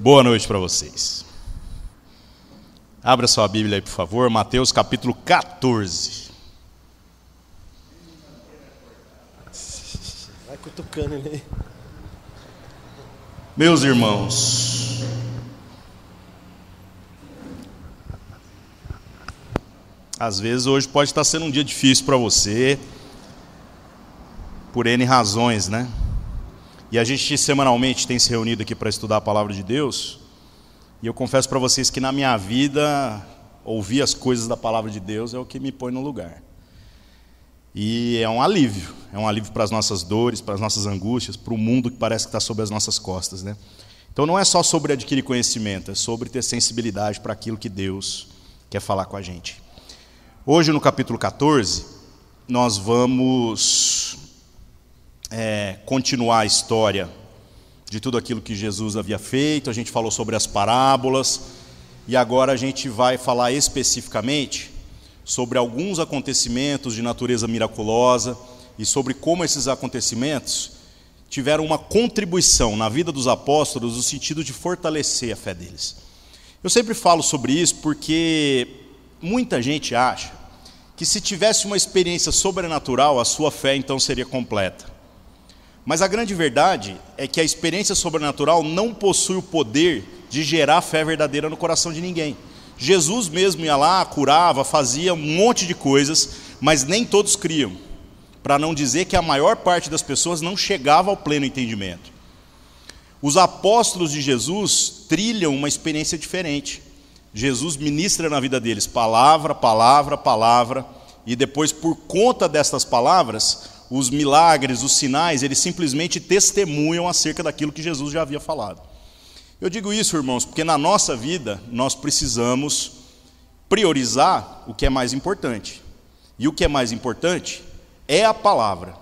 Boa noite para vocês. Abra sua Bíblia aí, por favor, Mateus capítulo 14. Vai cutucando ele aí. Meus irmãos, às vezes hoje pode estar sendo um dia difícil para você, por N razões, né? E a gente semanalmente tem se reunido aqui para estudar a Palavra de Deus. E eu confesso para vocês que na minha vida, ouvir as coisas da Palavra de Deus é o que me põe no lugar. E é um alívio para as nossas dores, para as nossas angústias, para o mundo que parece que está sobre as nossas costas, né? Então não é só sobre adquirir conhecimento, é sobre ter sensibilidade para aquilo que Deus quer falar com a gente. Hoje no capítulo 14, nós vamos continuar a história de tudo aquilo que Jesus havia feito. A gente falou sobre as parábolas e agora a gente vai falar especificamente sobre alguns acontecimentos de natureza miraculosa e sobre como esses acontecimentos tiveram uma contribuição na vida dos apóstolos no sentido de fortalecer a fé deles. Eu sempre falo sobre isso porque muita gente acha que se tivesse uma experiência sobrenatural, a sua fé então seria completa. Mas a grande verdade é que a experiência sobrenatural não possui o poder de gerar fé verdadeira no coração de ninguém. Jesus mesmo ia lá, curava, fazia um monte de coisas, mas nem todos criam. Para não dizer que a maior parte das pessoas não chegava ao pleno entendimento. Os apóstolos de Jesus trilham uma experiência diferente. Jesus ministra na vida deles palavra, palavra, palavra, e depois, por conta destas palavras, os milagres, os sinais, eles simplesmente testemunham acerca daquilo que Jesus já havia falado. Eu digo isso, irmãos, porque na nossa vida nós precisamos priorizar o que é mais importante. E o que é mais importante é a palavra.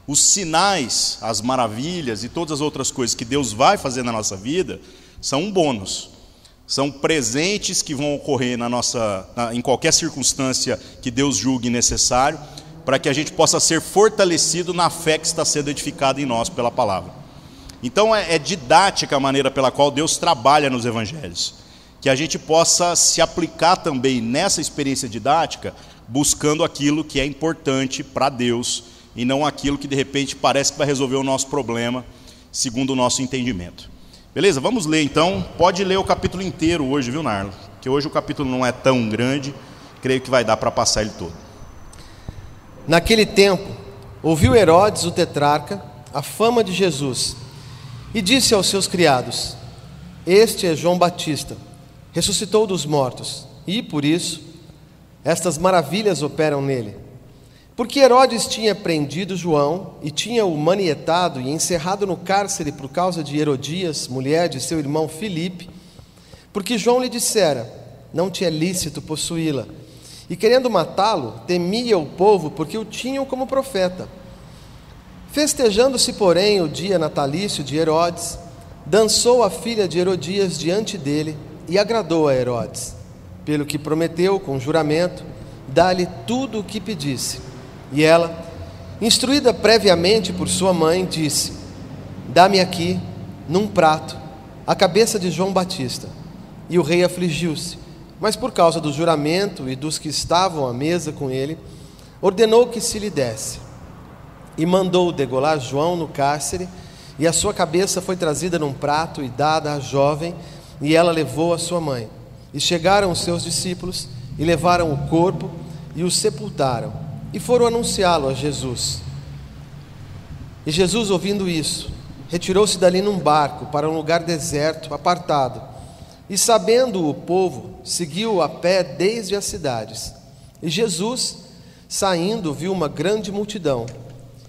Os sinais, as maravilhas e todas as outras coisas que Deus vai fazer na nossa vida são um bônus. São presentes que vão ocorrer em qualquer circunstância que Deus julgue necessário, para que a gente possa ser fortalecido na fé que está sendo edificada em nós pela palavra. Então é didática a maneira pela qual Deus trabalha nos evangelhos, que a gente possa se aplicar também nessa experiência didática, buscando aquilo que é importante para Deus, e não aquilo que de repente parece que vai resolver o nosso problema, segundo o nosso entendimento. Beleza? Vamos ler então. Pode ler o capítulo inteiro hoje, viu, Narlo? Que hoje o capítulo não é tão grande, creio que vai dar para passar ele todo. Naquele tempo, ouviu Herodes, o tetrarca, a fama de Jesus, e disse aos seus criados: Este é João Batista, ressuscitou dos mortos, e, por isso, estas maravilhas operam nele. Porque Herodes tinha prendido João, e tinha-o manietado e encerrado no cárcere por causa de Herodias, mulher de seu irmão Filipe, porque João lhe dissera: Não te é lícito possuí-la. E querendo matá-lo, temia o povo, porque o tinham como profeta. Festejando-se, porém, o dia natalício de Herodes, dançou a filha de Herodias diante dele e agradou a Herodes, pelo que prometeu com juramento dar-lhe tudo o que pedisse. E ela, instruída previamente por sua mãe, disse: Dá-me aqui, num prato, a cabeça de João Batista. E o rei afligiu-se, mas por causa do juramento e dos que estavam à mesa com ele, ordenou que se lhe desse. E mandou degolar João no cárcere, e a sua cabeça foi trazida num prato e dada à jovem, e ela levou a sua mãe. E chegaram os seus discípulos, e levaram o corpo, e o sepultaram, e foram anunciá-lo a Jesus. E Jesus, ouvindo isso, retirou-se dali num barco para um lugar deserto, apartado. E sabendo o povo, seguiu a pé desde as cidades. E Jesus, saindo, viu uma grande multidão,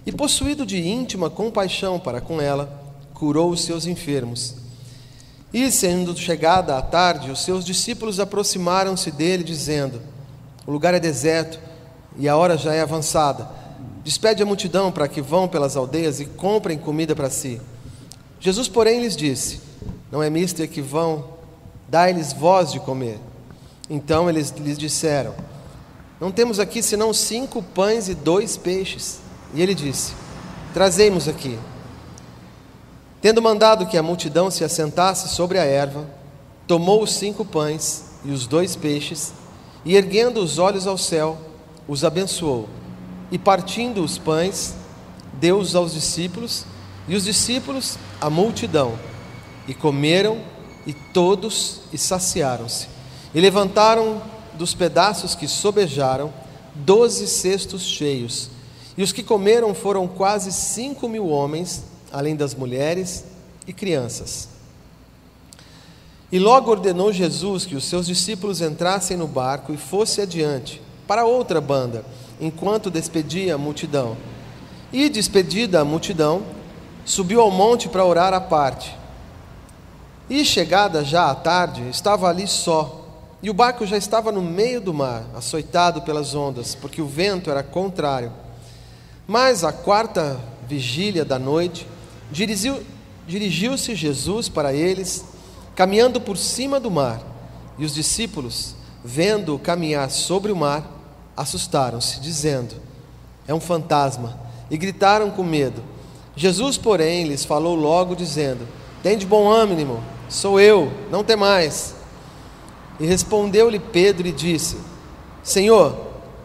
e possuído de íntima compaixão para com ela, curou os seus enfermos. E, sendo chegada a tarde, os seus discípulos aproximaram-se dele, dizendo: O lugar é deserto, e a hora já é avançada. Despede a multidão para que vão pelas aldeias e comprem comida para si. Jesus, porém, lhes disse: Não é mister que vão, dai-lhes vós de comer. Então eles lhes disseram: Não temos aqui senão 5 pães e 2 peixes. E ele disse: Trazei-nos aqui. Tendo mandado que a multidão se assentasse sobre a erva, tomou os 5 pães e os 2 peixes, e erguendo os olhos ao céu, os abençoou, e partindo os pães, deu-os aos discípulos, e os discípulos à multidão, e comeram, e todos saciaram-se, e levantaram dos pedaços que sobejaram 12 cestos cheios, e os que comeram foram quase 5.000 homens, além das mulheres e crianças. E logo ordenou Jesus que os seus discípulos entrassem no barco e fosse adiante, para outra banda, enquanto despedia a multidão. E, despedida a multidão, subiu ao monte para orar à parte. E, chegada já à tarde, estava ali só, e o barco já estava no meio do mar, açoitado pelas ondas, porque o vento era contrário. Mas, à 4ª vigília da noite, dirigiu-se Jesus para eles, caminhando por cima do mar, e os discípulos, vendo-o caminhar sobre o mar, assustaram-se, dizendo: é um fantasma, e gritaram com medo. Jesus, porém, lhes falou logo, dizendo: tende bom ânimo, sou eu, não temais. E respondeu-lhe Pedro e disse: Senhor,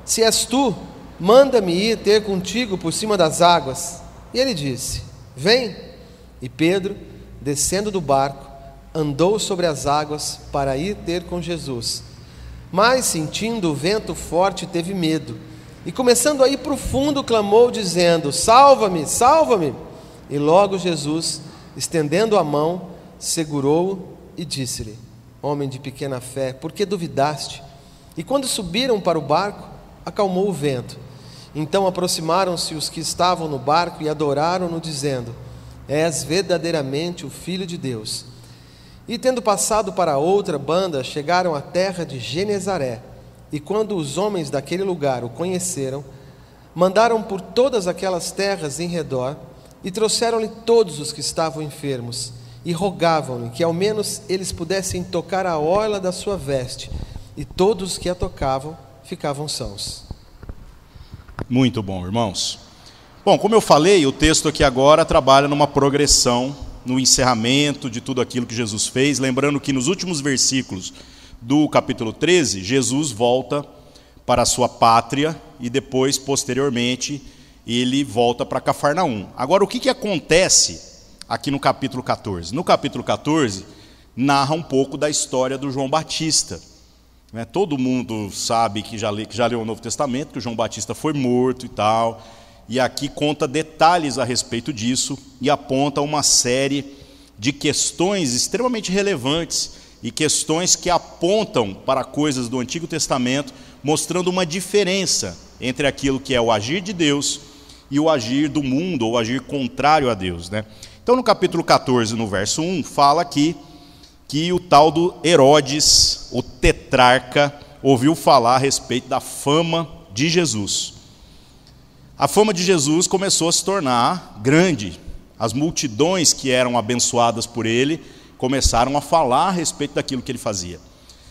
se és tu, manda-me ir ter contigo por cima das águas. E ele disse: vem. E Pedro, descendo do barco, andou sobre as águas para ir ter com Jesus. Mas, sentindo o vento forte, teve medo, e começando a ir para o fundo, clamou, dizendo: salva-me, salva-me. E logo Jesus, estendendo a mão, segurou-o e disse-lhe: homem de pequena fé, por que duvidaste? E quando subiram para o barco, acalmou o vento. Então aproximaram-se os que estavam no barco e adoraram-no, dizendo: és verdadeiramente o Filho de Deus. E tendo passado para outra banda, chegaram à terra de Genezaré. E quando os homens daquele lugar o conheceram, mandaram por todas aquelas terras em redor, e trouxeram-lhe todos os que estavam enfermos, e rogavam-lhe que ao menos eles pudessem tocar a orla da sua veste, e todos os que a tocavam ficavam sãos. Muito bom, irmãos. Bom, como eu falei, o texto aqui agora trabalha numa progressão, no encerramento de tudo aquilo que Jesus fez, lembrando que nos últimos versículos do capítulo 13, Jesus volta para a sua pátria e depois, posteriormente, ele volta para Cafarnaum. Agora, o que acontece aqui no capítulo 14? No capítulo 14, narra um pouco da história do João Batista. Todo mundo sabe que já leu o Novo Testamento, que o João Batista foi morto e tal, e aqui conta detalhes a respeito disso e aponta uma série de questões extremamente relevantes e questões que apontam para coisas do Antigo Testamento, mostrando uma diferença entre aquilo que é o agir de Deus e o agir do mundo, ou o agir contrário a Deus, Então, no capítulo 14, no verso 1, fala aqui que o tal do Herodes, o tetrarca, ouviu falar a respeito da fama de Jesus. A fama de Jesus começou a se tornar grande. As multidões que eram abençoadas por ele começaram a falar a respeito daquilo que ele fazia.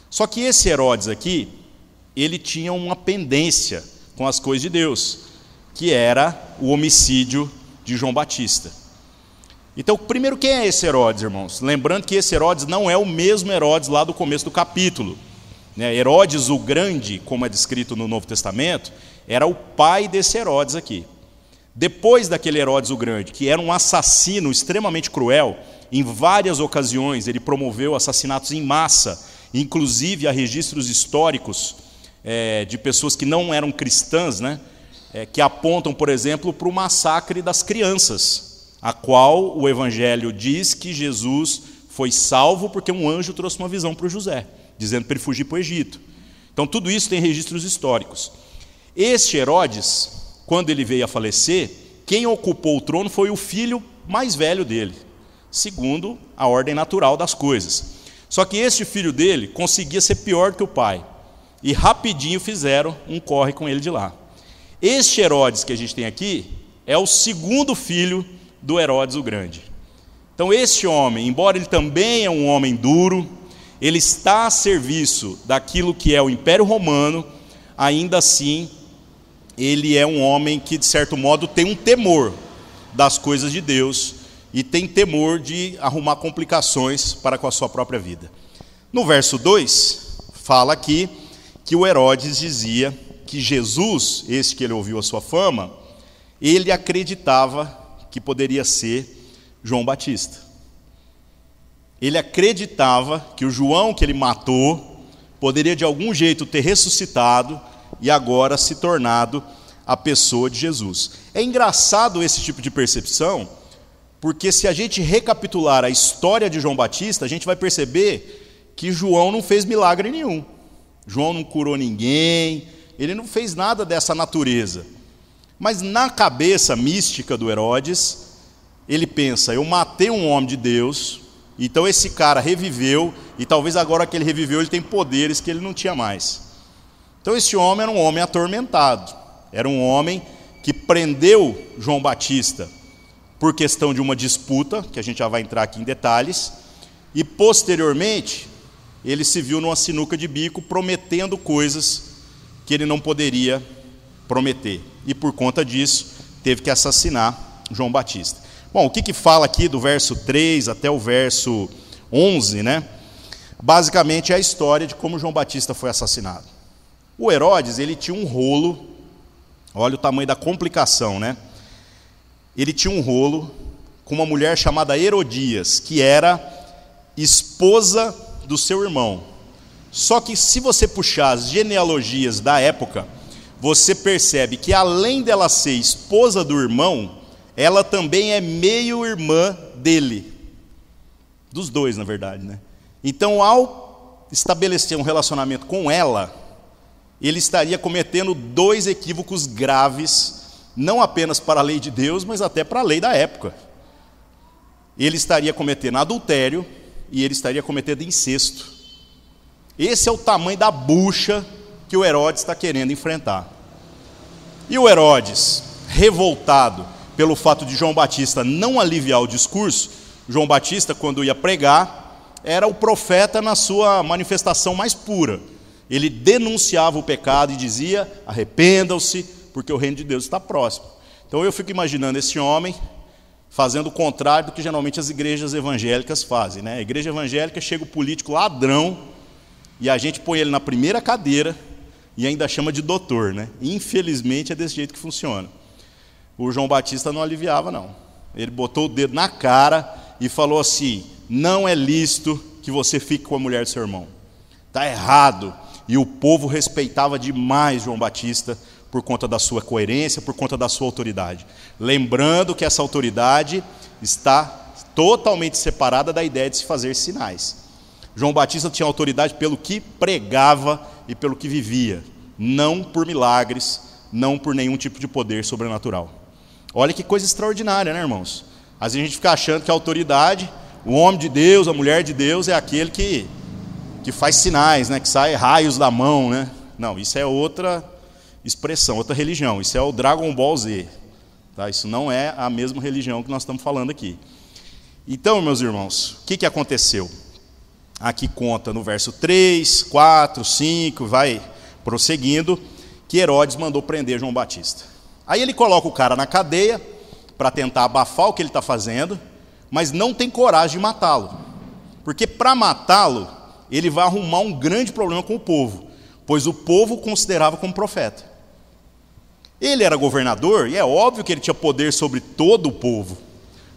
Só que esse Herodes aqui, ele tinha uma pendência com as coisas de Deus, que era o homicídio de João Batista. Então, primeiro, quem é esse Herodes, irmãos? Lembrando que esse Herodes não é o mesmo Herodes lá do começo do capítulo. Herodes o Grande, como é descrito no Novo Testamento, era o pai desse Herodes aqui. Depois daquele Herodes o Grande, que era um assassino extremamente cruel, em várias ocasiões ele promoveu assassinatos em massa, inclusive há registros históricos de pessoas que não eram cristãs, que apontam, por exemplo, para o massacre das crianças, a qual o Evangelho diz que Jesus foi salvo porque um anjo trouxe uma visão para o José, dizendo para ele fugir para o Egito. Então tudo isso tem registros históricos. Este Herodes, quando ele veio a falecer, quem ocupou o trono foi o filho mais velho dele, segundo a ordem natural das coisas. Só que este filho dele conseguia ser pior do que o pai, e rapidinho fizeram um corre com ele de lá. Este Herodes que a gente tem aqui é o segundo filho do Herodes o Grande. Então este homem, embora ele também é um homem duro, ele está a serviço daquilo que é o Império Romano, ainda assim ele é um homem que, de certo modo, tem um temor das coisas de Deus, e tem temor de arrumar complicações para com a sua própria vida. No verso 2, fala aqui que o Herodes dizia que Jesus, esse que ele ouviu a sua fama, ele acreditava que poderia ser João Batista. Ele acreditava que o João que ele matou poderia de algum jeito ter ressuscitado e agora se tornado a pessoa de Jesus. É engraçado esse tipo de percepção, porque se a gente recapitular a história de João Batista, a gente vai perceber que João não fez milagre nenhum. João não curou ninguém, ele não fez nada dessa natureza. Mas na cabeça mística do Herodes, ele pensa, eu matei um homem de Deus, então esse cara reviveu, e talvez agora que ele reviveu, ele tem poderes que ele não tinha mais. Então esse homem era um homem atormentado, era um homem que prendeu João Batista por questão de uma disputa, que a gente já vai entrar aqui em detalhes, e posteriormente ele se viu numa sinuca de bico prometendo coisas que ele não poderia prometer. E por conta disso, teve que assassinar João Batista. Bom, o que fala aqui do verso 3 até o verso 11, né? Basicamente é a história de como João Batista foi assassinado. O Herodes, ele tinha um rolo, olha o tamanho da complicação, né? Ele tinha um rolo com uma mulher chamada Herodias, que era esposa do seu irmão. Só que se você puxar as genealogias da época, você percebe que além dela ser esposa do irmão, ela também é meio-irmã dele. Dos dois, na verdade, né? Então, ao estabelecer um relacionamento com ela, ele estaria cometendo 2 equívocos graves, não apenas para a lei de Deus, mas até para a lei da época. Ele estaria cometendo adultério e ele estaria cometendo incesto. Esse é o tamanho da bucha que o Herodes está querendo enfrentar. E o Herodes, revoltado pelo fato de João Batista não aliviar o discurso, João Batista, quando ia pregar, era o profeta na sua manifestação mais pura. Ele denunciava o pecado e dizia, arrependam-se, porque o reino de Deus está próximo. Então eu fico imaginando esse homem fazendo o contrário do que geralmente as igrejas evangélicas fazem, né? A igreja evangélica chega o político ladrão e a gente põe ele na primeira cadeira e ainda chama de doutor, né? Infelizmente é desse jeito que funciona. O João Batista não aliviava, não. Ele botou o dedo na cara e falou assim, não é lícito que você fique com a mulher do seu irmão. Está errado. E o povo respeitava demais João Batista por conta da sua coerência, por conta da sua autoridade. Lembrando que essa autoridade está totalmente separada da ideia de se fazer sinais. João Batista tinha autoridade pelo que pregava e pelo que vivia, não por milagres, não por nenhum tipo de poder sobrenatural. Olha que coisa extraordinária, né, irmãos? Às vezes a gente fica achando que a autoridade, o homem de Deus, a mulher de Deus, é aquele que faz sinais, né, que sai raios da mão, né? Não, isso é outra expressão, outra religião. Isso é o Dragon Ball Z. Tá? Isso não é a mesma religião que nós estamos falando aqui. Então, meus irmãos, o que aconteceu? Aqui conta no verso 3, 4, 5, vai prosseguindo, que Herodes mandou prender João Batista. Aí ele coloca o cara na cadeia para tentar abafar o que ele está fazendo, mas não tem coragem de matá-lo. Porque para matá-lo, ele vai arrumar um grande problema com o povo, pois o povo o considerava como profeta. Ele era governador, e é óbvio que ele tinha poder sobre todo o povo,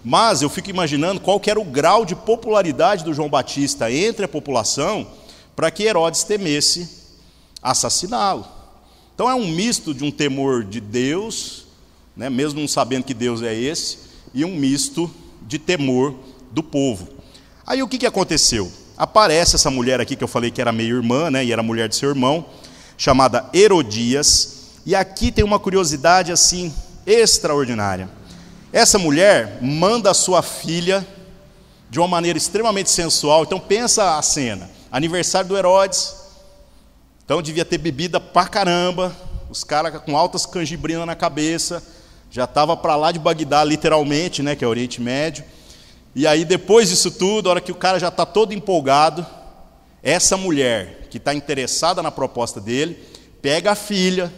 mas eu fico imaginando qual que era o grau de popularidade do João Batista entre a população, para que Herodes temesse assassiná-lo. Então é um misto de um temor de Deus, né, mesmo não sabendo que Deus é esse, e um misto de temor do povo. Aí o que aconteceu? Aparece essa mulher aqui que eu falei que era meio-irmã, né, e era mulher de seu irmão, chamada Herodias, e aqui tem uma curiosidade assim extraordinária. Essa mulher manda a sua filha de uma maneira extremamente sensual. Então pensa a cena, aniversário do Herodes, então devia ter bebida pra caramba, os caras com altas canjibrinas na cabeça, já estava para lá de Bagdá literalmente, né, que é o Oriente Médio. E aí depois disso tudo, a hora que o cara já está todo empolgado, essa mulher que está interessada na proposta dele, pega a filha,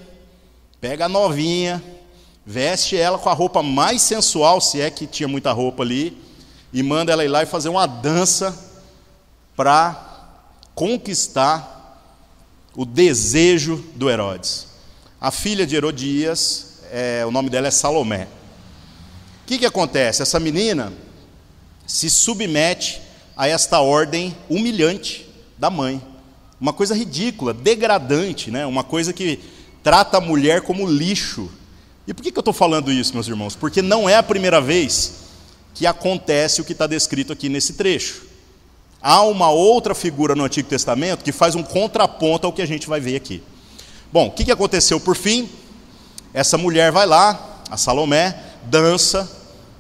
pega a novinha, veste ela com a roupa mais sensual, se é que tinha muita roupa ali, e manda ela ir lá e fazer uma dança para conquistar o desejo do Herodes. A filha de Herodias, o nome dela é Salomé. O que acontece? Essa menina se submete a esta ordem humilhante da mãe. Uma coisa ridícula, degradante, né? Uma coisa que trata a mulher como lixo. E por que eu estou falando isso, meus irmãos? Porque não é a primeira vez que acontece o que está descrito aqui nesse trecho. Há uma outra figura no Antigo Testamento que faz um contraponto ao que a gente vai ver aqui. Bom, o que aconteceu por fim? Essa mulher vai lá, a Salomé, dança,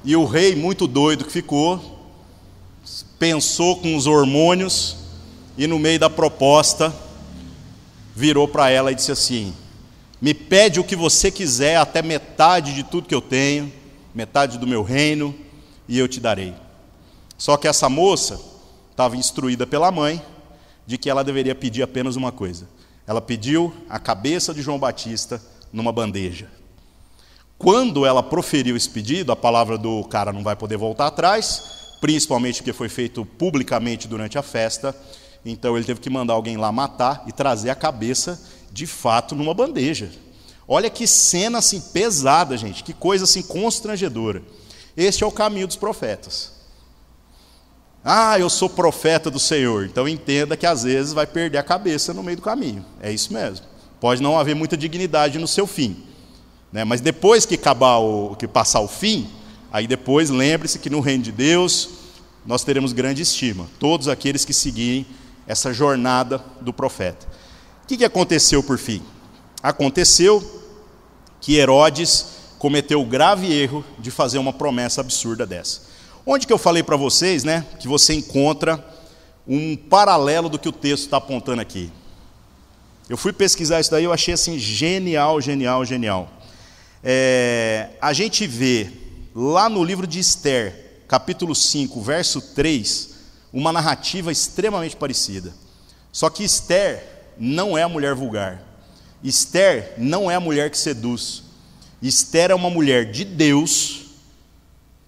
e o rei, muito doido que ficou, pensou com os hormônios, e no meio da proposta, virou para ela e disse assim: me pede o que você quiser, até metade de tudo que eu tenho, metade do meu reino, e eu te darei. Só que essa moça estava instruída pela mãe de que ela deveria pedir apenas uma coisa. Ela pediu a cabeça de João Batista numa bandeja. Quando ela proferiu esse pedido, a palavra do cara não vai poder voltar atrás, principalmente porque foi feito publicamente durante a festa. Então ele teve que mandar alguém lá matar e trazer a cabeça de fato numa bandeja. Olha que cena assim pesada, gente, que coisa assim constrangedora. Este é o caminho dos profetas. Eu sou profeta do Senhor, então entenda que às vezes vai perder a cabeça no meio do caminho. É isso mesmo. Pode não haver muita dignidade no seu fim, né? Mas depois que passar o fim, aí depois lembre-se que no reino de Deus nós teremos grande estima, todos aqueles que seguirem essa jornada do profeta. O que aconteceu por fim? Aconteceu que Herodes cometeu o grave erro de fazer uma promessa absurda dessa. Onde que eu falei para vocês, né, que você encontra um paralelo do que o texto está apontando aqui? Eu fui pesquisar isso daí, eu achei assim genial. A gente vê lá no livro de Esther, capítulo 5, verso 3, uma narrativa extremamente parecida. Só que Esther não é a mulher vulgar. Esther não é a mulher que seduz. Esther é uma mulher de Deus,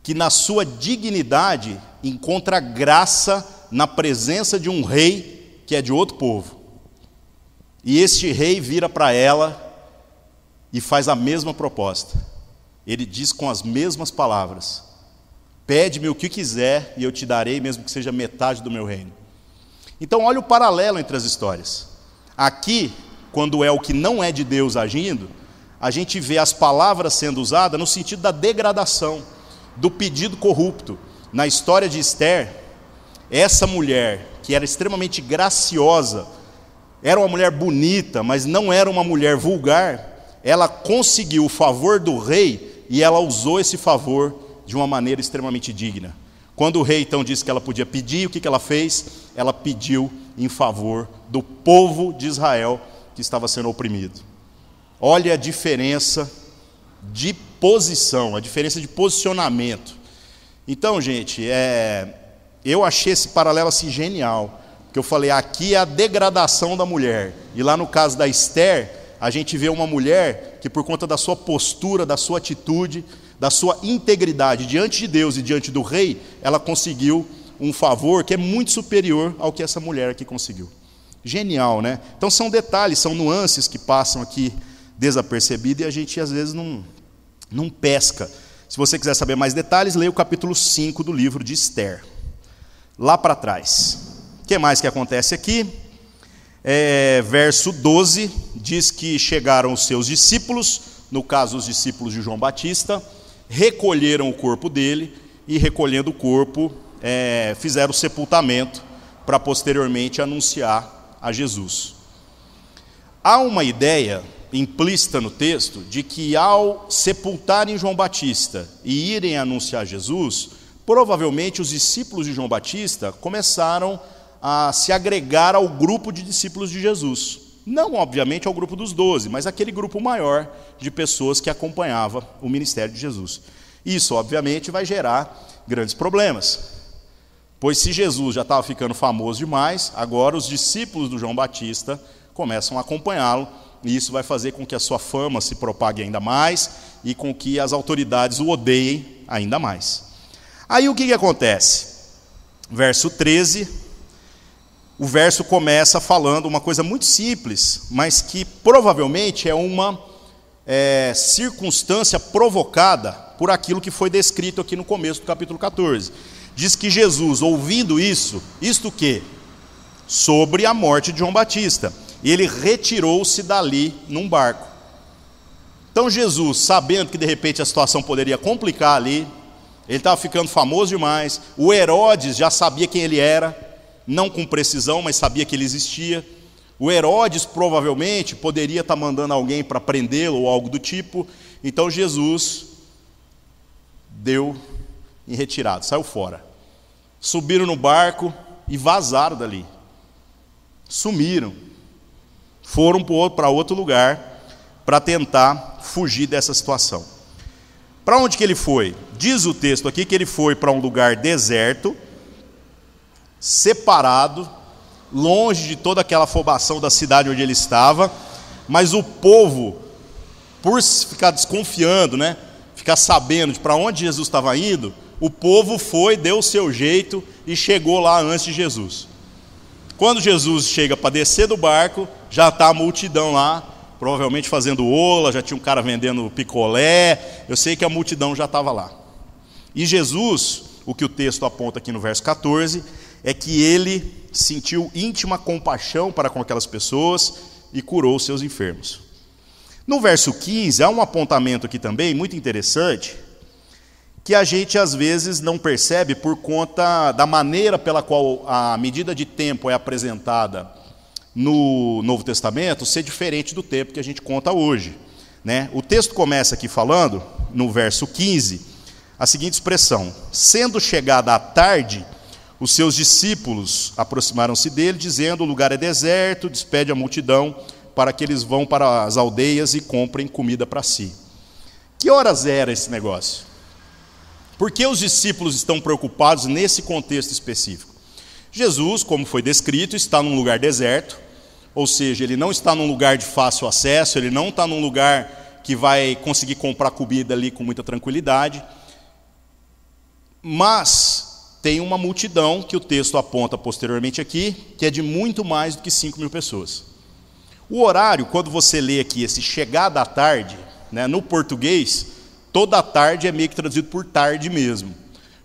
que na sua dignidade encontra graça na presença de um rei que é de outro povo. E este rei vira para ela e faz a mesma proposta. Ele diz com as mesmas palavras: pede-me o que quiser e eu te darei, mesmo que seja metade do meu reino. Então olha o paralelo entre as histórias. Aqui, quando é o que não é de Deus agindo, a gente vê as palavras sendo usadas no sentido da degradação, do pedido corrupto. Na história de Esther, essa mulher, que era extremamente graciosa, era uma mulher bonita, mas não era uma mulher vulgar, ela conseguiu o favor do rei e ela usou esse favor de uma maneira extremamente digna. Quando o rei então disse que ela podia pedir, o que ela fez? Ela pediu em favor do povo de Israel que estava sendo oprimido. Olha a diferença de posição, a diferença de posicionamento. Então, gente, eu achei esse paralelo assim genial, porque eu falei, aqui é a degradação da mulher, e lá no caso da Esther, a gente vê uma mulher que por conta da sua postura, da sua atitude, da sua integridade diante de Deus e diante do rei, ela conseguiu um favor que é muito superior ao que essa mulher aqui conseguiu. Genial, né? Então são detalhes, são nuances que passam aqui desapercebido e a gente às vezes não pesca. Se você quiser saber mais detalhes, leia o capítulo 5 do livro de Esther. Lá para trás. O que mais que acontece aqui? Verso 12, diz que chegaram os seus discípulos, no caso os discípulos de João Batista, recolheram o corpo dele e recolhendo o corpo, fizeram o sepultamento para posteriormente anunciar a Jesus. Há uma ideia implícita no texto de que ao sepultarem João Batista e irem anunciar Jesus, provavelmente os discípulos de João Batista começaram a se agregar ao grupo de discípulos de Jesus. Não, obviamente, ao grupo dos 12, mas aquele grupo maior de pessoas que acompanhava o ministério de Jesus. Isso, obviamente, vai gerar grandes problemas, pois se Jesus já estava ficando famoso demais, agora os discípulos do João Batista começam a acompanhá-lo, e isso vai fazer com que a sua fama se propague ainda mais e com que as autoridades o odeiem ainda mais. Aí o que acontece? Verso 13, o verso começa falando uma coisa muito simples, mas que provavelmente é uma circunstância provocada por aquilo que foi descrito aqui no começo do capítulo 14. Diz que Jesus, ouvindo isso, isto o quê? Sobre a morte de João Batista. E ele retirou-se dali num barco. Então Jesus, sabendo que de repente a situação poderia complicar ali, ele estava ficando famoso demais, o Herodes já sabia quem ele era, não com precisão, mas sabia que ele existia. O Herodes provavelmente poderia estar mandando alguém para prendê-lo ou algo do tipo. Então Jesus deu em retirada, saiu fora. Subiram no barco e vazaram dali. Sumiram. Foram para outro lugar para tentar fugir dessa situação. Para onde que ele foi? Diz o texto aqui que ele foi para um lugar deserto, separado, longe de toda aquela afobação da cidade onde ele estava, mas o povo, por ficar desconfiando, ficar sabendo de para onde Jesus estava indo, o povo foi, deu o seu jeito e chegou lá antes de Jesus. Quando Jesus chega para descer do barco, já está a multidão lá, provavelmente fazendo ola, já tinha um cara vendendo picolé, eu sei que a multidão já estava lá. E Jesus, o que o texto aponta aqui no verso 14, é que ele sentiu íntima compaixão para com aquelas pessoas e curou os seus enfermos. No verso 15, há um apontamento aqui também muito interessante, que a gente às vezes não percebe por conta da maneira pela qual a medida de tempo é apresentada no Novo Testamento ser diferente do tempo que a gente conta hoje. O texto começa aqui falando, no verso 15, a seguinte expressão: sendo chegada a tarde, os seus discípulos aproximaram-se dele, dizendo: o lugar é deserto, despede a multidão, para que eles vão para as aldeias e comprem comida para si. Que horas era esse negócio? Por que os discípulos estão preocupados nesse contexto específico? Jesus, como foi descrito, está num lugar deserto, ou seja, ele não está num lugar de fácil acesso, ele não está num lugar que vai conseguir comprar comida ali com muita tranquilidade, mas tem uma multidão que o texto aponta posteriormente aqui, que é de muito mais do que 5.000 pessoas. O horário, quando você lê aqui esse chegada à tarde, no português, toda a tarde é meio que traduzido por tarde mesmo.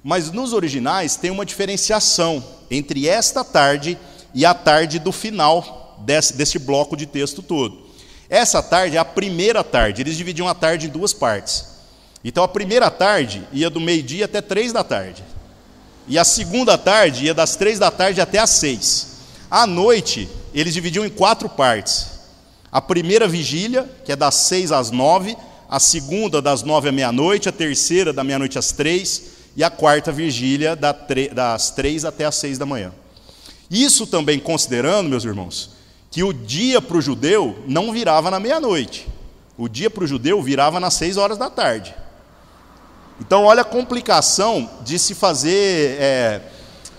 Mas nos originais tem uma diferenciação entre esta tarde e a tarde do final desse bloco de texto todo. Essa tarde é a primeira tarde, eles dividiam a tarde em duas partes. Então a primeira tarde ia do meio-dia até 3 da tarde. E a segunda tarde ia das 3 da tarde até às 6. À noite, eles dividiam em 4 partes. A primeira vigília, que é das 6 às 9, a segunda das 9 à meia-noite, a terceira da meia-noite às 3, e a quarta vigília das 3 até às 6 da manhã. Isso também considerando, meus irmãos, que o dia para o judeu não virava na meia-noite. O dia para o judeu virava nas 6 horas da tarde. Então, olha a complicação de se fazer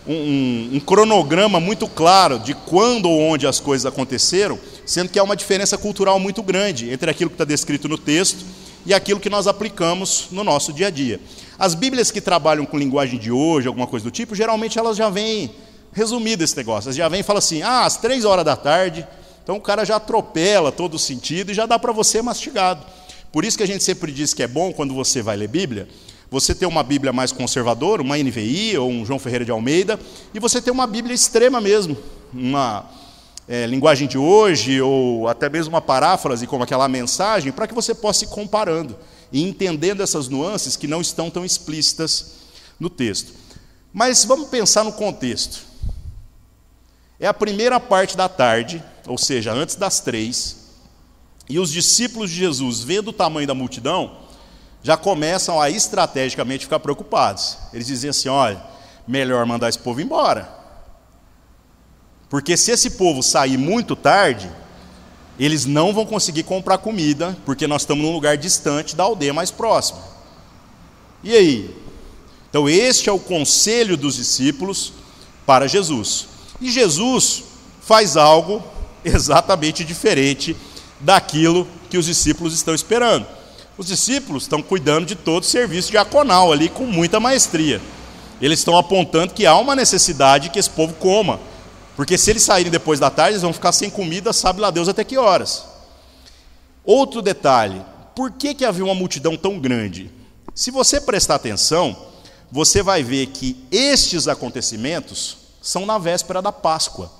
um cronograma muito claro de quando ou onde as coisas aconteceram, sendo que há uma diferença cultural muito grande entre aquilo que está descrito no texto e aquilo que nós aplicamos no nosso dia a dia. As Bíblias que trabalham com linguagem de hoje, alguma coisa do tipo, geralmente elas já vêm resumidas esse negócio. Elas já vêm e falam assim, às 3 horas da tarde, então o cara já atropela todo o sentido e já dá para você mastigado. Por isso que a gente sempre diz que é bom, quando você vai ler Bíblia, você ter uma Bíblia mais conservadora, uma NVI ou um João Ferreira de Almeida, e você ter uma Bíblia extrema mesmo, uma linguagem de hoje, ou até mesmo uma paráfrase como aquela mensagem, para que você possa ir comparando e entendendo essas nuances que não estão tão explícitas no texto. Mas vamos pensar no contexto. É a primeira parte da tarde, ou seja, antes das 3, e os discípulos de Jesus, vendo o tamanho da multidão, já começam a estrategicamente ficar preocupados. Eles dizem assim, olha, melhor mandar esse povo embora. Porque se esse povo sair muito tarde, eles não vão conseguir comprar comida, porque nós estamos num lugar distante da aldeia mais próxima. E aí? Então este é o conselho dos discípulos para Jesus. E Jesus faz algo exatamente diferente daquilo que os discípulos estão esperando. Os discípulos estão cuidando de todo o serviço diaconal ali com muita maestria. Eles estão apontando que há uma necessidade que esse povo coma. Porque se eles saírem depois da tarde, eles vão ficar sem comida, sabe lá Deus até que horas. Outro detalhe, por que havia uma multidão tão grande? Se você prestar atenção, você vai ver que estes acontecimentos são na véspera da Páscoa.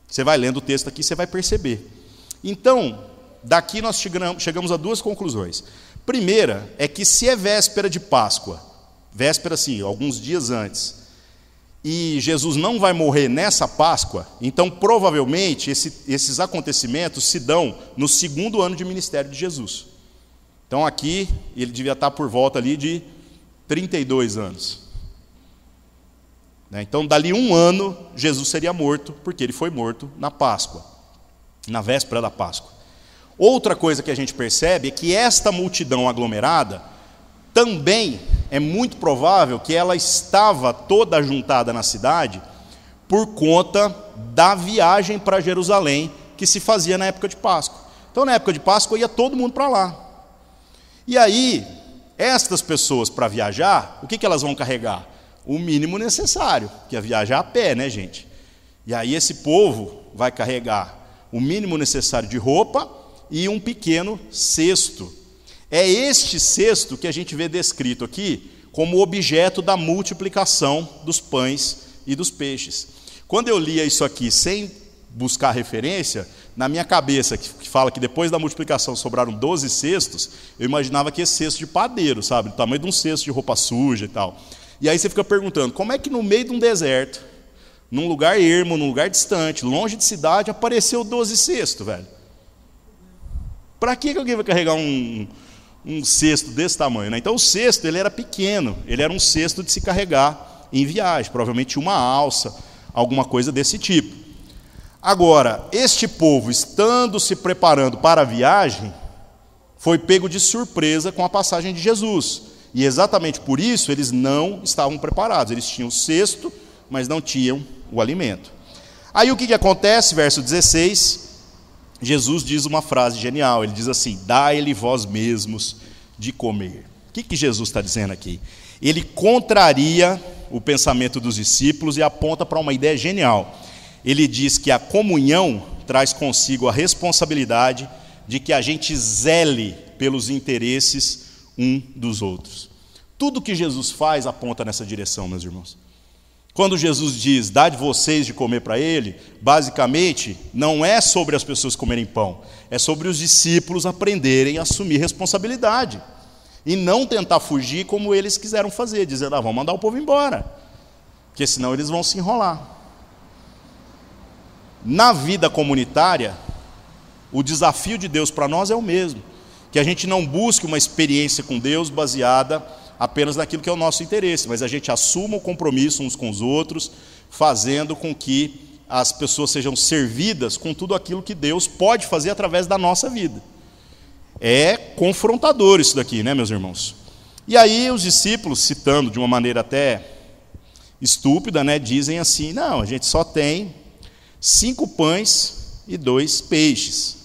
Você vai lendo o texto aqui, você vai perceber. Então, daqui nós chegamos a duas conclusões. Primeira é que se é véspera de Páscoa, véspera sim, alguns dias antes, e Jesus não vai morrer nessa Páscoa, então provavelmente esses acontecimentos se dão no segundo ano de ministério de Jesus. Então aqui ele devia estar por volta ali de 32 anos. Então dali um ano Jesus seria morto, porque ele foi morto na Páscoa, na véspera da Páscoa. Outra coisa que a gente percebe é que esta multidão aglomerada também é muito provável que ela estava toda ajuntada na cidade por conta da viagem para Jerusalém que se fazia na época de Páscoa. Então na época de Páscoa ia todo mundo para lá. E aí, estas pessoas para viajar, o que elas vão carregar? O mínimo necessário, que é viajar a pé, né, gente? E aí esse povo vai carregar o mínimo necessário de roupa e um pequeno cesto. É este cesto que a gente vê descrito aqui como objeto da multiplicação dos pães e dos peixes. Quando eu lia isso aqui sem buscar referência, na minha cabeça, que fala que depois da multiplicação sobraram 12 cestos, eu imaginava que esse cesto de padeiro, sabe? Do tamanho de um cesto de roupa suja e tal. E aí você fica perguntando, como é que no meio de um deserto, num lugar ermo, num lugar distante, longe de cidade, apareceu 12 cestos, velho? Para que alguém vai carregar um cesto desse tamanho, né? Então o cesto ele era pequeno, ele era um cesto de se carregar em viagem, provavelmente uma alça, alguma coisa desse tipo. Agora, este povo, estando se preparando para a viagem, foi pego de surpresa com a passagem de Jesus. E exatamente por isso eles não estavam preparados. Eles tinham o cesto, mas não tinham o alimento. Aí o que acontece? Verso 16, Jesus diz uma frase genial. Ele diz assim, dai-lhe vós mesmos de comer. O que Jesus está dizendo aqui? Ele contraria o pensamento dos discípulos e aponta para uma ideia genial. Ele diz que a comunhão traz consigo a responsabilidade de que a gente zele pelos interesses um dos outros. Tudo que Jesus faz aponta nessa direção, meus irmãos. Quando Jesus diz, dá de vocês de comer para ele, basicamente não é sobre as pessoas comerem pão, é sobre os discípulos aprenderem a assumir responsabilidade e não tentar fugir como eles quiseram fazer, dizendo, vamos mandar o povo embora, porque senão eles vão se enrolar. Na vida comunitária, o desafio de Deus para nós é o mesmo, que a gente não busque uma experiência com Deus baseada apenas naquilo que é o nosso interesse, mas a gente assuma o compromisso uns com os outros, fazendo com que as pessoas sejam servidas com tudo aquilo que Deus pode fazer através da nossa vida. É confrontador isso daqui, né, meus irmãos? E aí os discípulos, citando de uma maneira até estúpida, né, dizem assim, não, a gente só tem 5 pães e 2 peixes.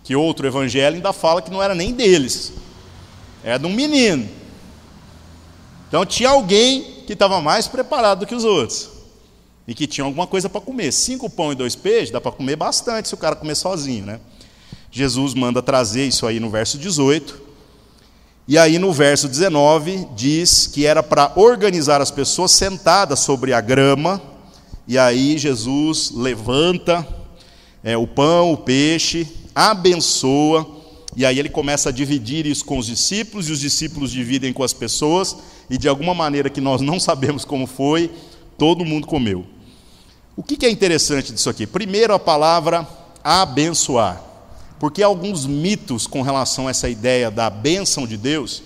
Que outro evangelho ainda fala que não era nem deles, era de um menino. Então tinha alguém que estava mais preparado do que os outros e que tinha alguma coisa para comer. 5 pão e 2 peixes, dá para comer bastante se o cara comer sozinho, né? Jesus manda trazer isso aí no verso 18. E aí no verso 19 diz que era para organizar as pessoas sentadas sobre a grama. E aí Jesus levanta o pão, o peixe, abençoa, e aí ele começa a dividir isso com os discípulos, e os discípulos dividem com as pessoas, e de alguma maneira que nós não sabemos como foi, todo mundo comeu. O que é interessante disso aqui? Primeiro a palavra abençoar, porque há alguns mitos com relação a essa ideia da bênção de Deus,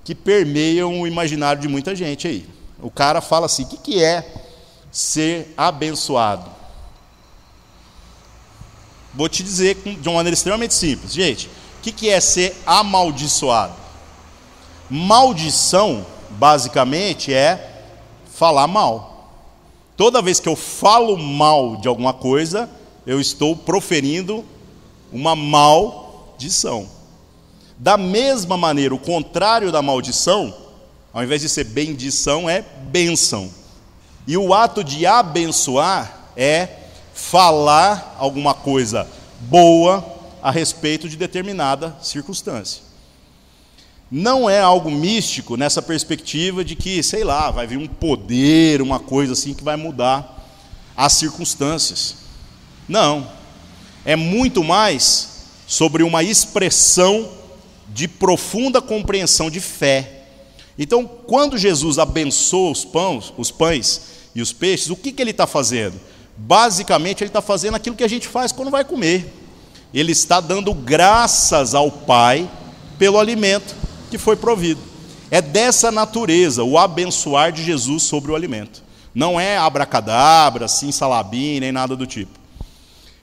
que permeiam o imaginário de muita gente aí. O cara fala assim, o que é ser abençoado? Vou te dizer de uma maneira extremamente simples. Gente, o que é ser amaldiçoado? Maldição, basicamente, é falar mal. Toda vez que eu falo mal de alguma coisa, eu estou proferindo uma maldição. Da mesma maneira, o contrário da maldição Ao invés de ser bendição, é bênção. E o ato de abençoar é falar alguma coisa boa a respeito de determinada circunstância. Não é algo místico nessa perspectiva de que, sei lá, vai vir um poder, uma coisa assim que vai mudar as circunstâncias. Não. É muito mais sobre uma expressão de profunda compreensão de fé. Então, quando Jesus abençoa os pães e os peixes, o que ele está fazendo? Basicamente, ele está fazendo aquilo que a gente faz quando vai comer. Ele está dando graças ao Pai pelo alimento que foi provido. É dessa natureza o abençoar de Jesus sobre o alimento. Não é abracadabra, simsalabim, nem nada do tipo.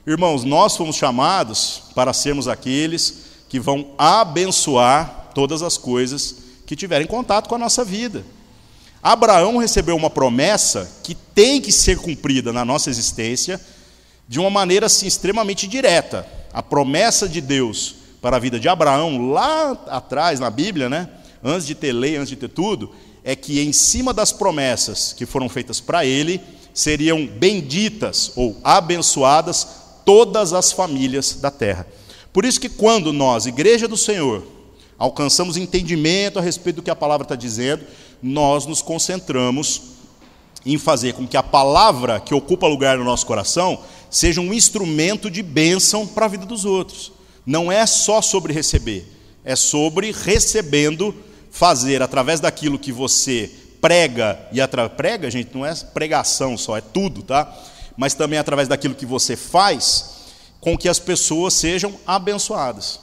Irmãos, nós fomos chamados para sermos aqueles que vão abençoar todas as coisas que tiverem contato com a nossa vida. Abraão recebeu uma promessa que tem que ser cumprida na nossa existência de uma maneira assim, extremamente direta. A promessa de Deus para a vida de Abraão, lá atrás na Bíblia, né, antes de ter lei, antes de ter tudo, é que em cima das promessas que foram feitas para ele, seriam benditas ou abençoadas todas as famílias da terra. Por isso que quando nós, Igreja do Senhor, alcançamos entendimento a respeito do que a palavra está dizendo, nós nos concentramos em fazer com que a palavra que ocupa lugar no nosso coração seja um instrumento de bênção para a vida dos outros. Não é só sobre receber, é sobre recebendo, fazer através daquilo que você prega, prega, gente, não é pregação só, é tudo, tá? Mas também através daquilo que você faz, com que as pessoas sejam abençoadas.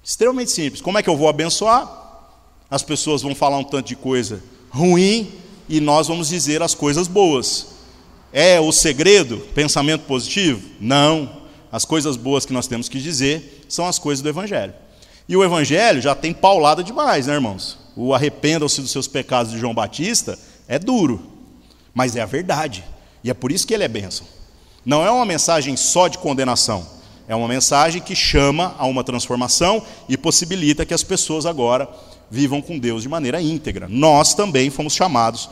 Extremamente simples. Como é que eu vou abençoar? As pessoas vão falar um tanto de coisa ruim e nós vamos dizer as coisas boas. É o segredo? Pensamento positivo? Não. As coisas boas que nós temos que dizer são as coisas do Evangelho. E o Evangelho já tem paulada demais, né, irmãos? O arrependam-se dos seus pecados de João Batista é duro, mas é a verdade. E é por isso que ele é bênção. Não é uma mensagem só de condenação. É uma mensagem que chama a uma transformação e possibilita que as pessoas agora vivam com Deus de maneira íntegra. Nós também fomos chamados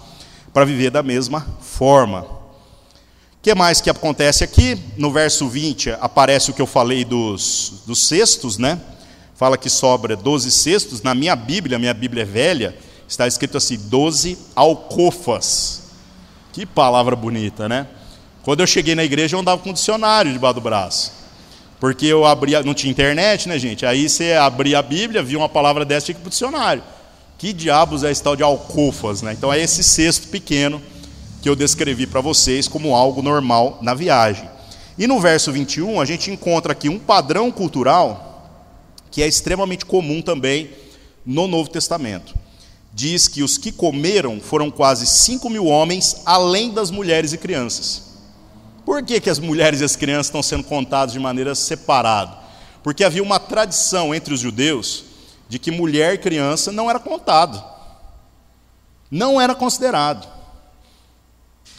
para viver da mesma forma. O que mais que acontece aqui? No verso 20 aparece o que eu falei dos cestos, né? Fala que sobra 12 cestos. Na minha Bíblia é velha, está escrito assim, 12 alcofas. Que palavra bonita, né? Quando eu cheguei na igreja, eu andava com um dicionário debaixo do braço. Porque eu abria, não tinha internet, né, gente? Aí você abria a Bíblia, via uma palavra dessa, tinha que ir para o dicionário. Que diabos é esse tal de alcofas, né? Então é esse cesto pequeno que eu descrevi para vocês como algo normal na viagem. E no verso 21, a gente encontra aqui um padrão cultural que é extremamente comum também no Novo Testamento. Diz que os que comeram foram quase 5.000 homens, além das mulheres e crianças. Por que as mulheres e as crianças estão sendo contadas de maneira separada? Porque havia uma tradição entre os judeus de que mulher e criança não era contado. Não era considerado.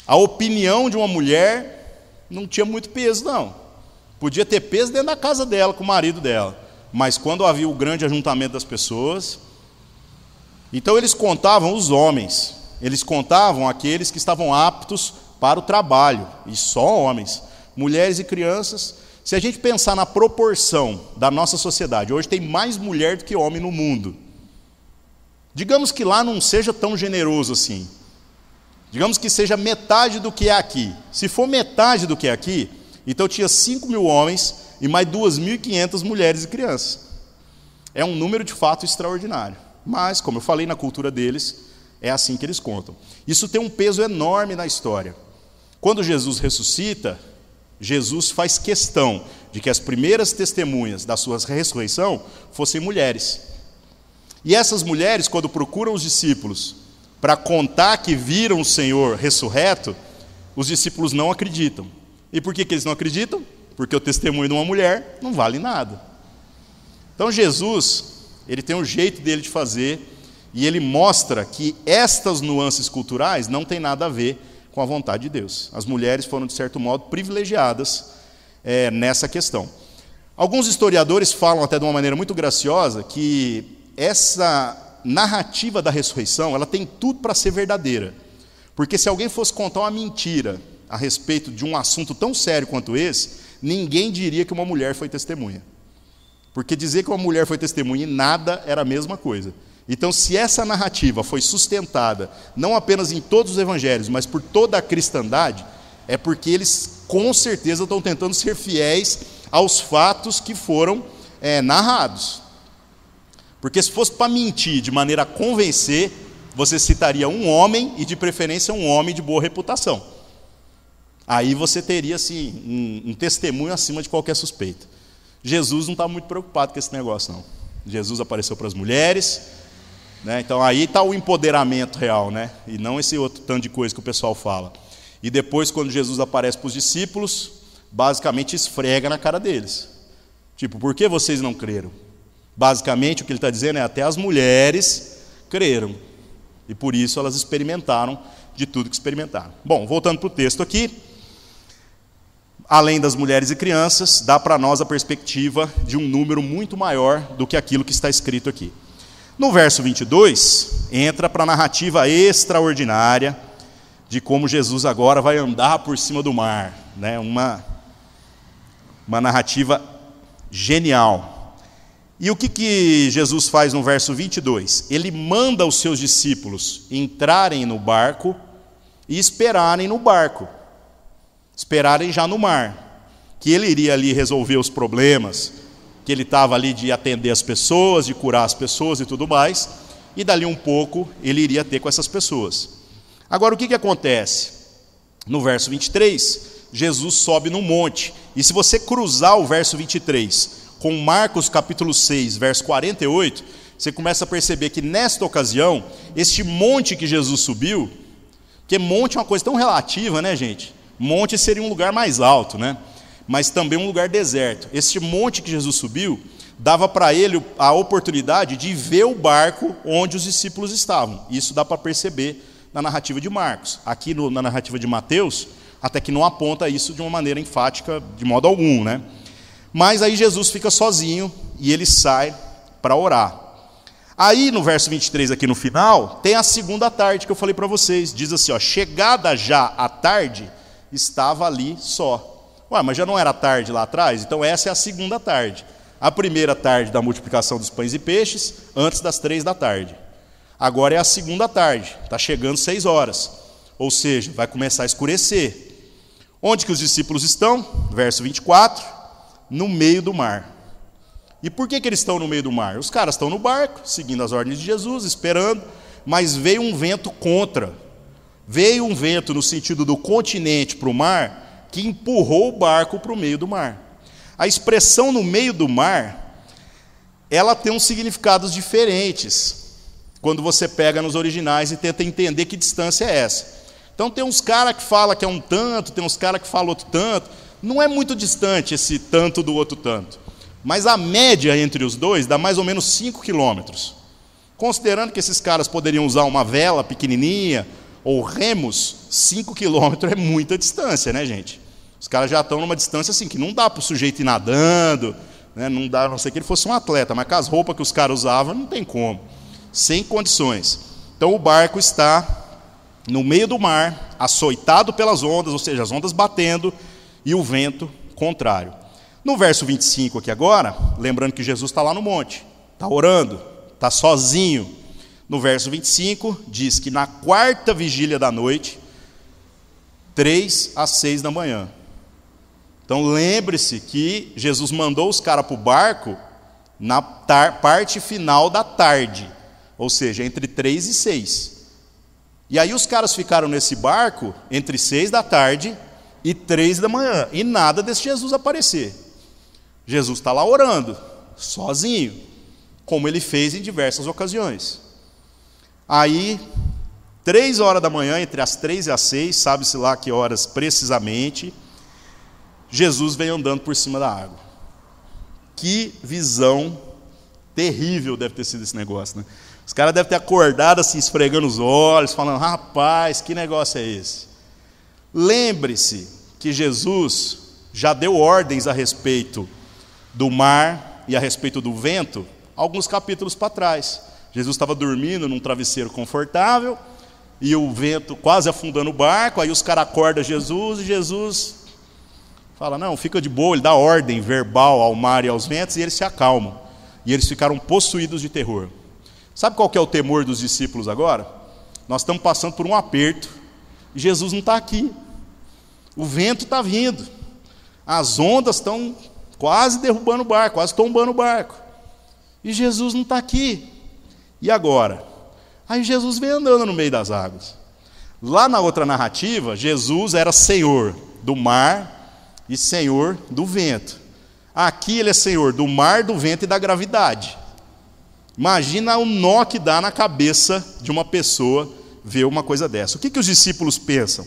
A opinião de uma mulher não tinha muito peso, não. Podia ter peso dentro da casa dela, com o marido dela. Mas quando havia o grande ajuntamento das pessoas, então eles contavam os homens. Eles contavam aqueles que estavam aptos para o trabalho, e só homens. Mulheres e crianças, se a gente pensar na proporção da nossa sociedade, hoje tem mais mulher do que homem no mundo. Digamos que lá não seja tão generoso assim. Digamos que seja metade do que é aqui. Se for metade do que é aqui, então tinha 5.000 homens e mais 2.500 mulheres e crianças. É um número de fato extraordinário. Mas, como eu falei, na cultura deles, é assim que eles contam. Isso tem um peso enorme na história. Quando Jesus ressuscita, Jesus faz questão de que as primeiras testemunhas da sua ressurreição fossem mulheres. E essas mulheres, quando procuram os discípulos para contar que viram o Senhor ressurreto, os discípulos não acreditam. E por que eles não acreditam? Porque o testemunho de uma mulher não vale nada. Então Jesus, ele tem um jeito dele de fazer, e ele mostra que estas nuances culturais não têm nada a ver com a vontade de Deus. As mulheres foram, de certo modo, privilegiadas nessa questão. Alguns historiadores falam até de uma maneira muito graciosa que essa narrativa da ressurreição, ela tem tudo para ser verdadeira. Porque se alguém fosse contar uma mentira a respeito de um assunto tão sério quanto esse, ninguém diria que uma mulher foi testemunha. Porque dizer que uma mulher foi testemunha em nada era a mesma coisa. Então, se essa narrativa foi sustentada, não apenas em todos os evangelhos, mas por toda a cristandade, é porque eles, com certeza, estão tentando ser fiéis aos fatos que foram narrados. Porque se fosse para mentir de maneira a convencer, você citaria um homem, e de preferência um homem de boa reputação. Aí você teria assim, um testemunho acima de qualquer suspeita. Jesus não está muito preocupado com esse negócio, não. Jesus apareceu para as mulheres, né? Então aí está o empoderamento real, né? E não esse outro tanto de coisa que o pessoal fala. E depois, quando Jesus aparece para os discípulos, basicamente esfrega na cara deles. Tipo, por que vocês não creram? Basicamente o que ele está dizendo é: até as mulheres creram. E por isso elas experimentaram de tudo que experimentaram. Bom, voltando para o texto aqui. Além das mulheres e crianças, dá para nós a perspectiva de um número muito maior do que aquilo que está escrito aqui. No verso 22, entra para a narrativa extraordinária de como Jesus agora vai andar por cima do mar, né? Uma narrativa genial. E o que Jesus faz no verso 22? Ele manda os seus discípulos entrarem no barco e esperarem no barco. Esperarem já no mar, que ele iria ali resolver os problemas, que ele estava ali de atender as pessoas, de curar as pessoas e tudo mais, e dali um pouco ele iria ter com essas pessoas. Agora o que acontece? No verso 23, Jesus sobe no monte, e se você cruzar o verso 23 com Marcos capítulo 6, verso 48, você começa a perceber que nesta ocasião, este monte que Jesus subiu, porque monte é uma coisa tão relativa, né, gente? Monte seria um lugar mais alto, né? Mas também um lugar deserto. Este monte que Jesus subiu dava para ele a oportunidade de ver o barco onde os discípulos estavam. Isso dá para perceber na narrativa de Marcos. Aqui na narrativa de Mateus, até que não aponta isso de uma maneira enfática de modo algum, né? Mas aí Jesus fica sozinho e ele sai para orar. Aí no verso 23 aqui no final, tem a segunda tarde que eu falei para vocês. Diz assim, ó: chegada já a tarde, estava ali só. Ué, mas já não era tarde lá atrás? Então essa é a segunda tarde. A primeira tarde da multiplicação dos pães e peixes, antes das 3 da tarde. Agora é a segunda tarde, está chegando 6 horas. Ou seja, vai começar a escurecer. Onde que os discípulos estão? Verso 24, no meio do mar. E por que eles estão no meio do mar? Os caras estão no barco, seguindo as ordens de Jesus, esperando, mas veio um vento contra. Veio um vento no sentido do continente para o mar, que empurrou o barco para o meio do mar. A expressão no meio do mar, ela tem uns significados diferentes, quando você pega nos originais e tenta entender que distância é essa. Então tem uns caras que falam que é um tanto, tem uns caras que falam outro tanto. Não é muito distante esse tanto do outro tanto. Mas a média entre os dois dá mais ou menos 5 quilômetros. Considerando que esses caras poderiam usar uma vela pequenininha, ou remos, 5 quilômetros é muita distância, né, gente? Os caras já estão numa distância assim, que não dá para o sujeito ir nadando, né? Não dá, a não ser que ele fosse um atleta, mas com as roupas que os caras usavam, não tem como. Sem condições. Então o barco está no meio do mar, açoitado pelas ondas, ou seja, as ondas batendo, e o vento contrário. No verso 25 aqui agora, lembrando que Jesus está lá no monte, está orando, está sozinho. No verso 25, diz que na 4ª vigília da noite, 3 às 6 da manhã. Então lembre-se que Jesus mandou os caras para o barco na parte final da tarde, ou seja, entre 3 e 6. E aí os caras ficaram nesse barco entre 6 da tarde e 3 da manhã, e nada desse Jesus aparecer. Jesus está lá orando, sozinho, como ele fez em diversas ocasiões. Aí, 3 horas da manhã, entre as 3 e as 6, sabe-se lá que horas precisamente, Jesus vem andando por cima da água. Que visão terrível deve ter sido esse negócio, né? Os caras devem ter acordado assim, esfregando os olhos, falando: rapaz, que negócio é esse? Lembre-se que Jesus já deu ordens a respeito do mar e a respeito do vento alguns capítulos para trás. Jesus estava dormindo num travesseiro confortável, e o vento quase afundando o barco. Aí os caras acordam Jesus, e Jesus fala, não, fica de boa. Ele dá ordem verbal ao mar e aos ventos, e eles se acalmam. E eles ficaram possuídos de terror. Sabe qual que é o temor dos discípulos agora? Nós estamos passando por um aperto, e Jesus não está aqui. O vento está vindo, as ondas estão quase derrubando o barco, quase tombando o barco, e Jesus não está aqui. E agora? Aí Jesus vem andando no meio das águas. Lá na outra narrativa, Jesus era Senhor do mar e Senhor do vento. Aqui ele é Senhor do mar, do vento e da gravidade. Imagina o nó que dá na cabeça de uma pessoa ver uma coisa dessa. O que os discípulos pensam?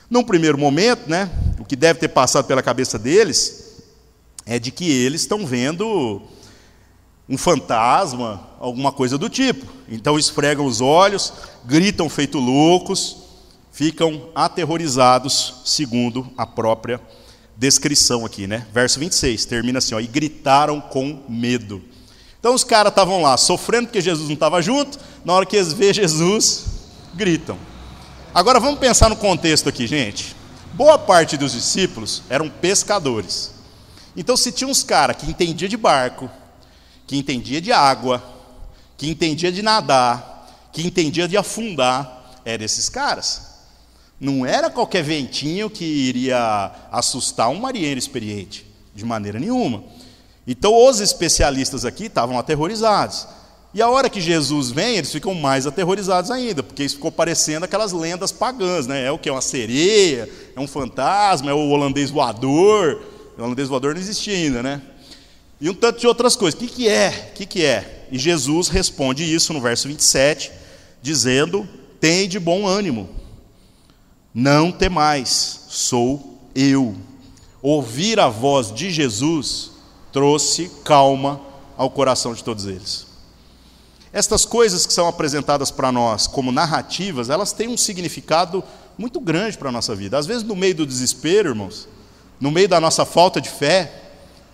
Num primeiro momento, né, o que deve ter passado pela cabeça deles é de que eles estão vendo um fantasma, alguma coisa do tipo. Então esfregam os olhos, gritam feito loucos, ficam aterrorizados, segundo a própria descrição aqui, né? Verso 26, termina assim, ó, e gritaram com medo. Então os caras estavam lá, sofrendo porque Jesus não estava junto, na hora que eles veem Jesus, gritam. Agora vamos pensar no contexto aqui, gente. Boa parte dos discípulos eram pescadores. Então se tinha uns caras que entendiam de barco, que entendia de água, que entendia de nadar, que entendia de afundar, eram esses caras. Não era qualquer ventinho que iria assustar um marinheiro experiente, de maneira nenhuma. Então os especialistas aqui estavam aterrorizados. E a hora que Jesus vem, eles ficam mais aterrorizados ainda, porque isso ficou parecendo aquelas lendas pagãs, né? É o que? É uma sereia, é um fantasma, é o holandês voador. O holandês voador não existia ainda, né? E um tanto de outras coisas. O que é? O que é? E Jesus responde isso no verso 27, dizendo, tem de bom ânimo, não temais, sou eu. Ouvir a voz de Jesus trouxe calma ao coração de todos eles. Estas coisas que são apresentadas para nós como narrativas, elas têm um significado muito grande para a nossa vida. Às vezes no meio do desespero, irmãos, no meio da nossa falta de fé,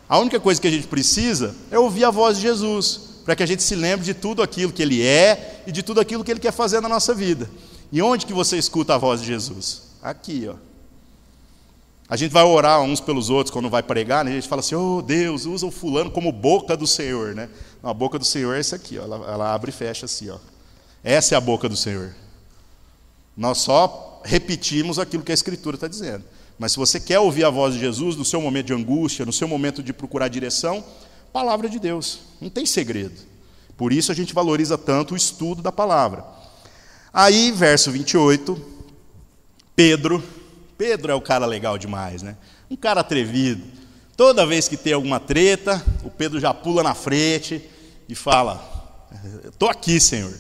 a única coisa que a gente precisa é ouvir a voz de Jesus, para que a gente se lembre de tudo aquilo que Ele é e de tudo aquilo que Ele quer fazer na nossa vida. E onde que você escuta a voz de Jesus? Aqui, ó. A gente vai orar uns pelos outros quando vai pregar, né? A gente fala assim, oh Deus, usa o fulano como boca do Senhor, né? Não, a boca do Senhor é essa aqui, ó. Ela abre e fecha assim, ó. Essa é a boca do Senhor. Nós só repetimos aquilo que a Escritura está dizendo. Mas se você quer ouvir a voz de Jesus no seu momento de angústia, no seu momento de procurar direção, palavra de Deus, não tem segredo. Por isso a gente valoriza tanto o estudo da palavra. Aí, verso 28, Pedro é o cara legal demais, né? Um cara atrevido. Toda vez que tem alguma treta, o Pedro já pula na frente e fala, estou aqui, Senhor.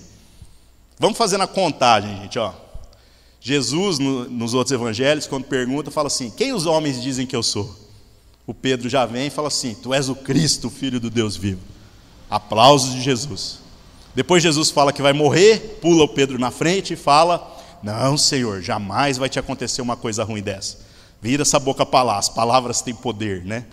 Vamos fazer na contagem, gente, ó. Jesus, nos outros evangelhos, quando pergunta, fala assim, quem os homens dizem que eu sou? O Pedro já vem e fala assim, tu és o Cristo, Filho do Deus vivo. Aplausos de Jesus. Depois Jesus fala que vai morrer, pula o Pedro na frente e fala, não, Senhor, jamais vai te acontecer uma coisa ruim dessa. Vira essa boca para lá, as palavras têm poder, né?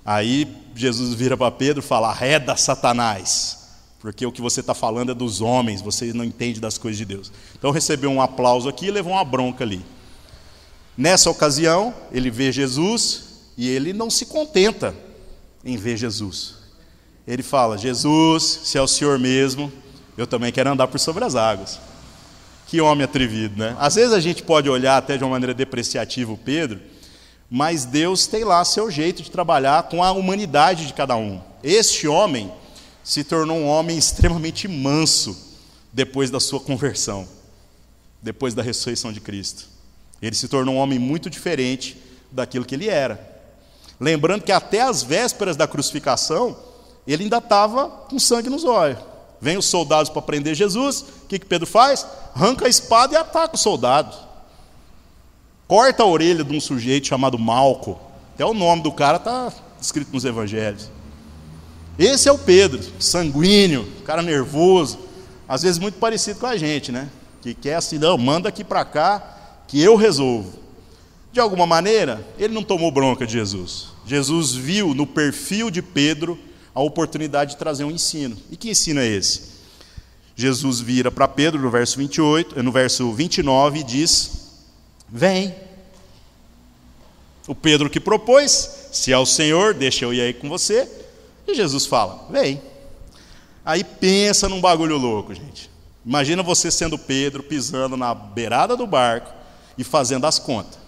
Aí Jesus vira para Pedro e fala, arreda Satanás. Porque o que você está falando é dos homens, você não entende das coisas de Deus. Então recebeu um aplauso aqui e levou uma bronca ali. Nessa ocasião, ele vê Jesus e ele não se contenta em ver Jesus. Ele fala, Jesus, se é o Senhor mesmo, eu também quero andar por sobre as águas. Que homem atrevido, né? Às vezes a gente pode olhar até de uma maneira depreciativa o Pedro, mas Deus tem lá seu jeito de trabalhar com a humanidade de cada um. Este homem se tornou um homem extremamente manso depois da sua conversão, depois da ressurreição de Cristo. Ele se tornou um homem muito diferente daquilo que ele era. Lembrando que até as vésperas da crucificação, ele ainda estava com sangue nos olhos. Vem os soldados para prender Jesus, o que Pedro faz? Arranca a espada e ataca o soldado. Corta a orelha de um sujeito chamado Malco. Até o nome do cara está escrito nos evangelhos. Esse é o Pedro, sanguíneo, cara nervoso, às vezes muito parecido com a gente, né? Que quer assim, não, manda aqui para cá, que eu resolvo. De alguma maneira, ele não tomou bronca de Jesus. Jesus viu no perfil de Pedro a oportunidade de trazer um ensino. E que ensino é esse? Jesus vira para Pedro no verso 29 e diz: vem. O Pedro que propôs: se é o Senhor, deixa eu ir aí com você. E Jesus fala: vem. Aí pensa num bagulho louco, gente. Imagina você sendo Pedro, pisando na beirada do barco e fazendo as contas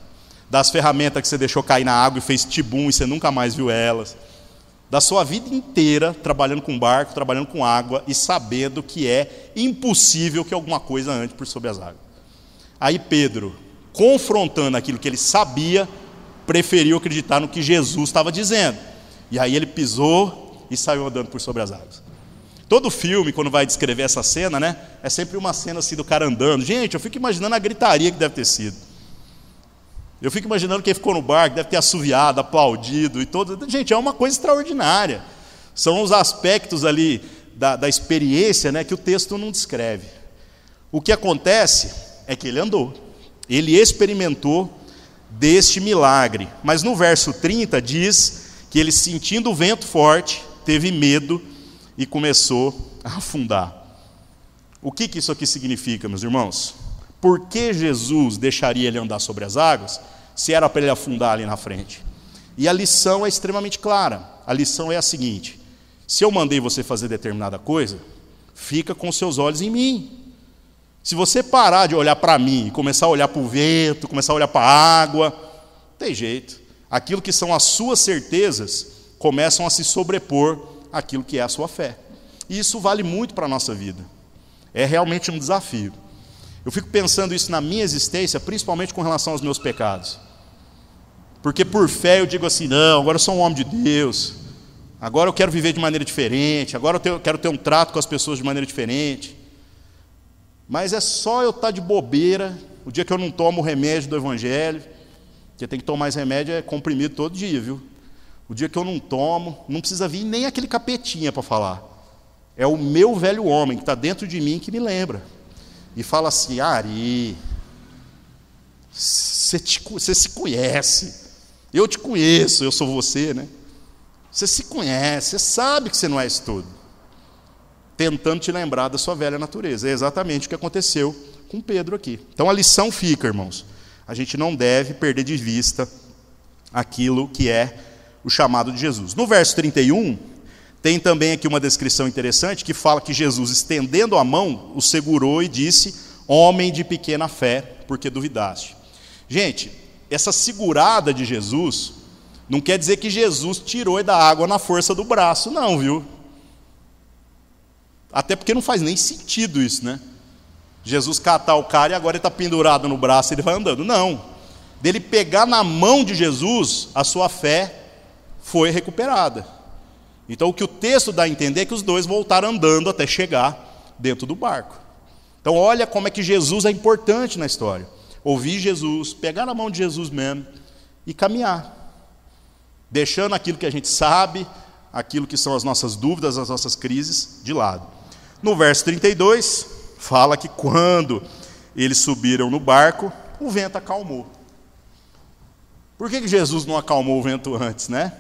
das ferramentas que você deixou cair na água e fez tibum e você nunca mais viu elas, da sua vida inteira trabalhando com barco, trabalhando com água e sabendo que é impossível que alguma coisa ande por sobre as águas. Aí Pedro, confrontando aquilo que ele sabia, preferiu acreditar no que Jesus estava dizendo. E aí ele pisou e saiu andando por sobre as águas. Todo filme, quando vai descrever essa cena, né, é sempre uma cena assim do cara andando. Gente, eu fico imaginando a gritaria que deve ter sido. Eu fico imaginando quem ficou no barco deve ter assoviado, aplaudido e todo. Gente, é uma coisa extraordinária. São os aspectos ali da experiência, né, que o texto não descreve. O que acontece é que ele andou. Ele experimentou deste milagre. Mas no verso 30 diz que ele, sentindo o vento forte, teve medo e começou a afundar. O que isso aqui significa, meus irmãos? Por que Jesus deixaria ele andar sobre as águas, se era para ele afundar ali na frente? E a lição é extremamente clara. A lição é a seguinte: se eu mandei você fazer determinada coisa, fica com seus olhos em mim. Se você parar de olhar para mim e começar a olhar para o vento, começar a olhar para a água, não tem jeito. Aquilo que são as suas certezas começam a se sobrepor àquilo que é a sua fé. E isso vale muito para a nossa vida. É realmente um desafio. Eu fico pensando isso na minha existência, principalmente com relação aos meus pecados. Porque por fé eu digo assim: não, agora eu sou um homem de Deus, agora eu quero viver de maneira diferente, agora eu quero ter um trato com as pessoas de maneira diferente. Mas é só eu estar de bobeira, o dia que eu não tomo o remédio do Evangelho, porque tem que tomar esse remédio é comprimido todo dia, viu? O dia que eu não tomo, não precisa vir nem aquele capetinha para falar. É o meu velho homem que está dentro de mim que me lembra. E fala assim: Ari, você se conhece, eu te conheço, eu sou você, né? Você se conhece, você sabe que você não é isso tudo. Tentando te lembrar da sua velha natureza. É exatamente o que aconteceu com Pedro aqui. Então a lição fica, irmãos: a gente não deve perder de vista aquilo que é o chamado de Jesus. No verso 31, tem também aqui uma descrição interessante que fala que Jesus, estendendo a mão, o segurou e disse: homem de pequena fé, por que duvidaste? Gente, essa segurada de Jesus não quer dizer que Jesus tirou da água na força do braço, não, viu? Até porque não faz nem sentido isso, né? Jesus catar o cara e agora ele está pendurado no braço e ele vai andando. Não. Dele pegar na mão de Jesus, a sua fé foi recuperada. Então o que o texto dá a entender é que os dois voltaram andando até chegar dentro do barco. Então olha como é que Jesus é importante na história. Ouvir Jesus, pegar na mão de Jesus mesmo e caminhar. Deixando aquilo que a gente sabe, aquilo que são as nossas dúvidas, as nossas crises, de lado. No verso 32, fala que quando eles subiram no barco, o vento acalmou. Por que Jesus não acalmou o vento antes, né?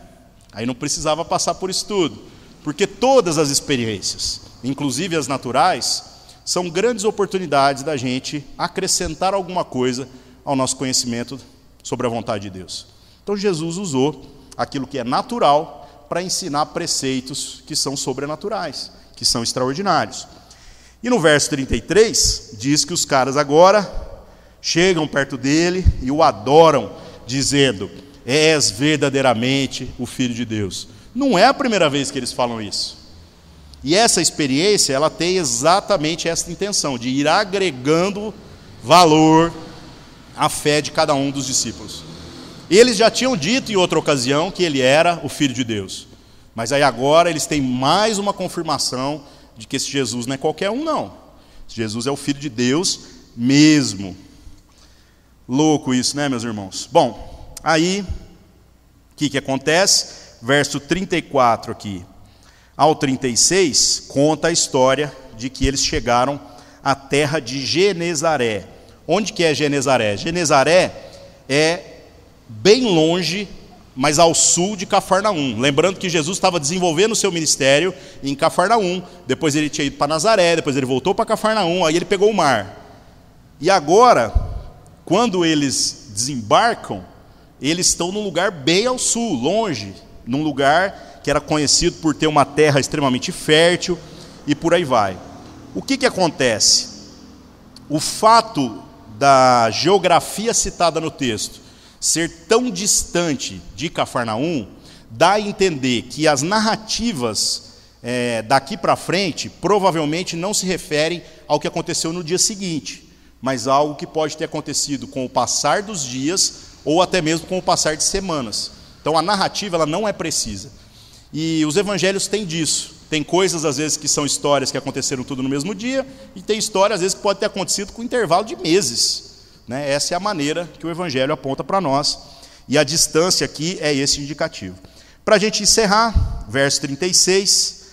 Aí não precisava passar por isso tudo. Porque todas as experiências, inclusive as naturais, são grandes oportunidades da gente acrescentar alguma coisa ao nosso conhecimento sobre a vontade de Deus. Então Jesus usou aquilo que é natural para ensinar preceitos que são sobrenaturais, que são extraordinários. E no verso 33, diz que os caras agora chegam perto dele e o adoram, dizendo: és verdadeiramente o Filho de Deus. Não é a primeira vez que eles falam isso. E essa experiência, ela tem exatamente essa intenção, de ir agregando valor à fé de cada um dos discípulos. Eles já tinham dito em outra ocasião que ele era o Filho de Deus. Mas aí agora eles têm mais uma confirmação de que esse Jesus não é qualquer um, não. Jesus é o Filho de Deus mesmo. Louco isso, né, meus irmãos? Bom, aí, o que acontece? Verso 34 aqui ao 36, conta a história de que eles chegaram à terra de Genezaré. Onde que é Genezaré? Genezaré é bem longe mas ao sul de Cafarnaum. Lembrando que Jesus estava desenvolvendo o seu ministério em Cafarnaum, depois ele tinha ido para Nazaré, depois ele voltou para Cafarnaum, aí ele pegou o mar. E agora, quando eles desembarcam, eles estão num lugar bem ao sul, longe, num lugar que era conhecido por ter uma terra extremamente fértil, e por aí vai. O que acontece? O fato da geografia citada no texto ser tão distante de Cafarnaum, dá a entender que as narrativas daqui para frente provavelmente não se referem ao que aconteceu no dia seguinte, mas algo que pode ter acontecido com o passar dos dias ou até mesmo com o passar de semanas. Então a narrativa ela não é precisa. E os evangelhos têm disso. Tem coisas às vezes que são histórias que aconteceram tudo no mesmo dia, e tem histórias às vezes que pode ter acontecido com intervalo de meses. Essa é a maneira que o Evangelho aponta para nós, e a distância aqui é esse indicativo. Para a gente encerrar, verso 36,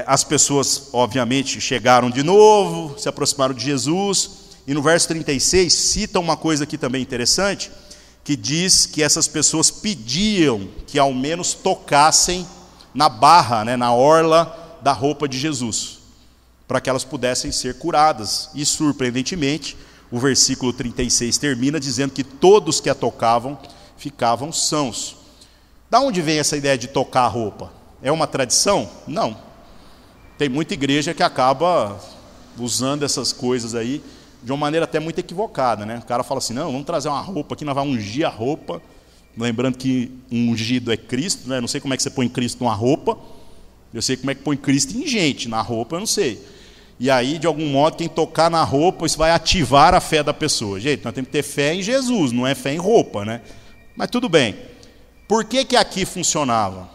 as pessoas obviamente chegaram de novo, se aproximaram de Jesus, e no verso 36 cita uma coisa aqui também interessante, que diz que essas pessoas pediam que ao menos tocassem na barra, na orla da roupa de Jesus, para que elas pudessem ser curadas, e surpreendentemente, o versículo 36 termina dizendo que todos que a tocavam ficavam sãos. Da onde vem essa ideia de tocar a roupa? É uma tradição? Não. Tem muita igreja que acaba usando essas coisas aí de uma maneira até muito equivocada, O cara fala assim, não, vamos trazer uma roupa aqui, nós vamos ungir a roupa. Lembrando que um ungido é Cristo, Não sei como é que você põe Cristo numa roupa. Eu sei como é que põe Cristo em gente, na roupa eu não sei. E aí, de algum modo, quem tocar na roupa, isso vai ativar a fé da pessoa. Gente, nós temos que ter fé em Jesus, não é fé em roupa, Mas tudo bem. Por que aqui funcionava?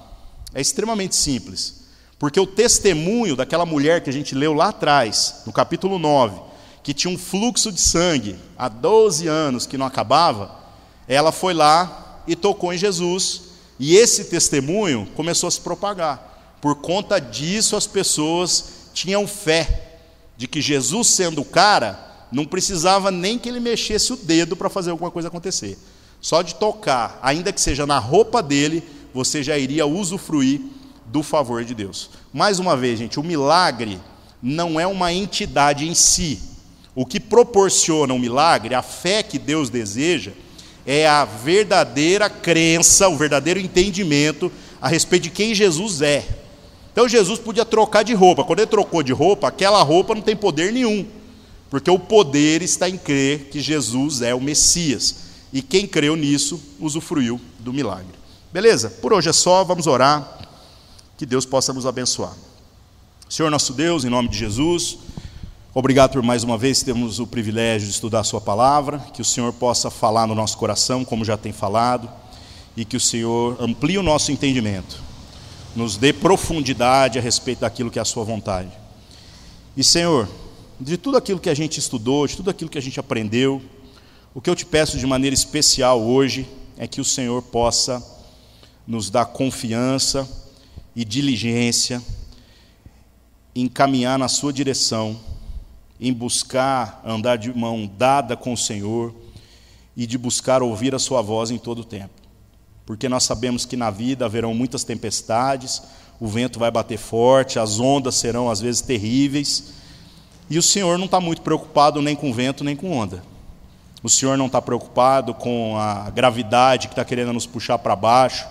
É extremamente simples. Porque o testemunho daquela mulher que a gente leu lá atrás, no capítulo 9, que tinha um fluxo de sangue há 12 anos que não acabava, ela foi lá e tocou em Jesus, e esse testemunho começou a se propagar. Por conta disso, as pessoas tinham fé de que Jesus, sendo o cara, não precisava nem que ele mexesse o dedo para fazer alguma coisa acontecer. Só de tocar, ainda que seja na roupa dele, você já iria usufruir do favor de Deus. Mais uma vez, gente, o milagre não é uma entidade em si. O que proporciona o milagre, a fé que Deus deseja, é a verdadeira crença, o verdadeiro entendimento a respeito de quem Jesus é. Então Jesus podia trocar de roupa. Quando ele trocou de roupa, aquela roupa não tem poder nenhum, porque o poder está em crer que Jesus é o Messias. E quem creu nisso, usufruiu do milagre. Beleza? Por hoje é só, vamos orar, que Deus possa nos abençoar. Senhor nosso Deus, em nome de Jesus, obrigado por mais uma vez termos o privilégio de estudar a sua palavra, que o Senhor possa falar no nosso coração, como já tem falado, e que o Senhor amplie o nosso entendimento, nos dê profundidade a respeito daquilo que é a sua vontade. E Senhor, de tudo aquilo que a gente estudou, de tudo aquilo que a gente aprendeu, o que eu te peço de maneira especial hoje é que o Senhor possa nos dar confiança e diligência em caminhar na sua direção, em buscar andar de mão dada com o Senhor e de buscar ouvir a sua voz em todo o tempo. Porque nós sabemos que na vida haverão muitas tempestades, o vento vai bater forte, as ondas serão às vezes terríveis, e o Senhor não está muito preocupado nem com vento nem com onda. O Senhor não está preocupado com a gravidade que está querendo nos puxar para baixo,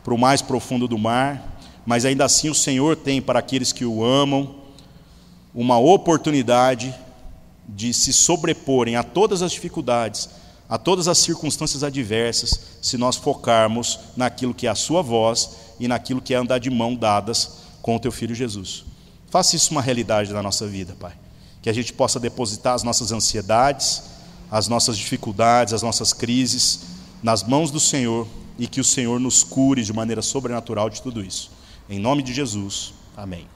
para o mais profundo do mar, mas ainda assim o Senhor tem para aqueles que o amam uma oportunidade de se sobreporem a todas as dificuldades, a todas as circunstâncias adversas, se nós focarmos naquilo que é a sua voz e naquilo que é andar de mão dadas com o teu Filho Jesus. Faça isso uma realidade na nossa vida, Pai. Que a gente possa depositar as nossas ansiedades, as nossas dificuldades, as nossas crises nas mãos do Senhor e que o Senhor nos cure de maneira sobrenatural de tudo isso. Em nome de Jesus, amém.